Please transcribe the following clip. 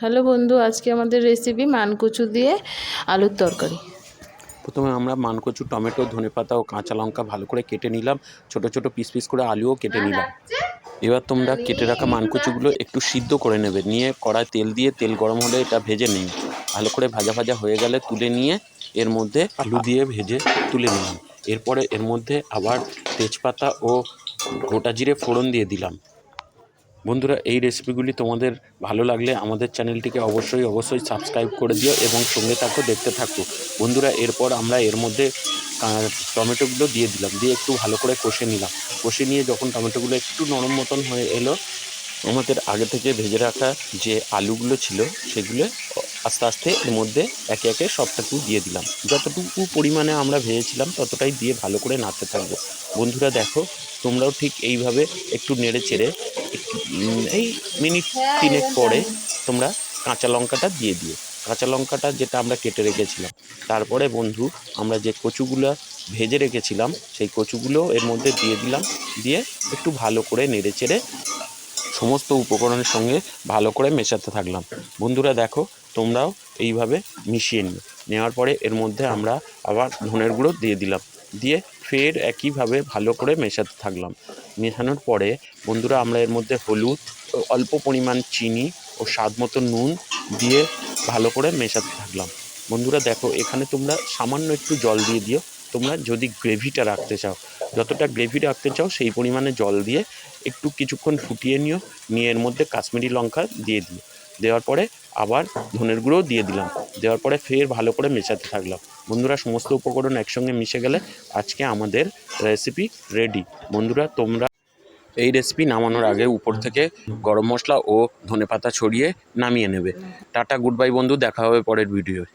Hello বন্ধু, আজকে আমাদের রেসিপি মানকচু দিয়ে আলুর তরকারি। প্রথমে আমরা মানকচু, টমেটো, ধনেপাতা ও কাঁচা লঙ্কা ভালো করে কেটে নিলাম। ছোট ছোট পিস পিস করে আলুও কেটে নিলাম। এবার তোমরা কেটে রাখা মানকচুগুলো একটু সিদ্ধ করে নেবে, নিয়ে কড়ায় তেল দিয়ে তেল গরম হলে এটা ভেজে নিন। ভালো করে ভাজা ভাজা হয়ে গেলে তুলে নিয়ে এর মধ্যে আলু দিয়ে ভেজে তুলে নিলাম। এরপরে এর মধ্যে আবার তেজপাতা ও গোটা জিরে ফোড়ন দিয়ে দিলাম। বন্ধুরা, এই রেসিপিগুলি তোমাদের ভালো লাগলে আমাদের চ্যানেলটিকে অবশ্যই সাবস্ক্রাইব করে দিও এবং সঙ্গে থাকো, দেখতে থাকো। বন্ধুরা, এরপর আমরা এর মধ্যে টমেটোগুলো দিয়ে দিলাম, দিয়ে একটু ভালো করে কষে নিলাম। কষে নিয়ে যখন টমেটোগুলো একটু নরম মতন হয়ে এলো, আমাদের আগে থেকে ভেজে রাখা যে আলুগুলো ছিল সেগুলো আস্তে আস্তে এর মধ্যে একে একে সবটুকু দিয়ে দিলাম। যতটুকু পরিমাণে আমরা ভেজেছিলাম ততটাই দিয়ে ভালো করে নাড়তে থাকবো। বন্ধুরা দেখো, তোমরাও ঠিক এইভাবে একটু নেড়ে চেড়ে এই মিনিট 3 পরে তোমরা কাঁচা লঙ্কাটা দিয়ে দিও। কাঁচা লঙ্কাটা যেটা আমরা কেটে রেখেছিলাম। তারপরে বন্ধু, আমরা যে কচুগুলো ভেজে রেখেছিলাম সেই কচুগুলো এর মধ্যে দিয়ে দিলাম। দিয়ে একটু ভালো করে নেড়ে চেড়ে সমস্ত উপকরণের সঙ্গে ভালো করে মেশাতে থাকলাম। বন্ধুরা দেখো, তোমরাও এইভাবে মিশিয়ে নেওয়ার পরে এর মধ্যে আমরা আবার ধনের গুঁড়ো দিয়ে দিলাম। দিয়ে ফের একইভাবে ভালো করে মেশাতে থাকলাম। মেশানোর পরে বন্ধুরা আমরা এর মধ্যে হলুদ, অল্প পরিমাণ চিনি ও স্বাদ মতো নুন দিয়ে ভালো করে মেশাতে থাকলাম। বন্ধুরা দেখো, এখানে তোমরা সামান্য একটু জল দিয়ে দিও। তোমরা যদি গ্রেভিটা রাখতে চাও, যতটা গ্রেভি রাখতে চাও সেই পরিমাণে জল দিয়ে একটু কিছুক্ষণ ফুটিয়ে নিয়ে এর মধ্যে কাশ্মীরি লঙ্কা দিয়ে দিও। দেওয়ার পরে আবার ধনের গুঁড়োও দিয়ে দিলাম। দেওয়ার পরে ফের ভালো করে মেশাতে থাকলাম। বন্ধুরা, সমস্ত উপকরণ একসঙ্গে মিশে গেলে আজকে আমাদের রেসিপি রেডি। বন্ধুরা, তোমরা এই রেসিপি নামানোর আগে উপর থেকে গরম মশলা ও ধনেপাতা ছড়িয়ে নামিয়ে নেবে। টাটা, গুড বাই বন্ধু, দেখা হবে পরের ভিডিওয়।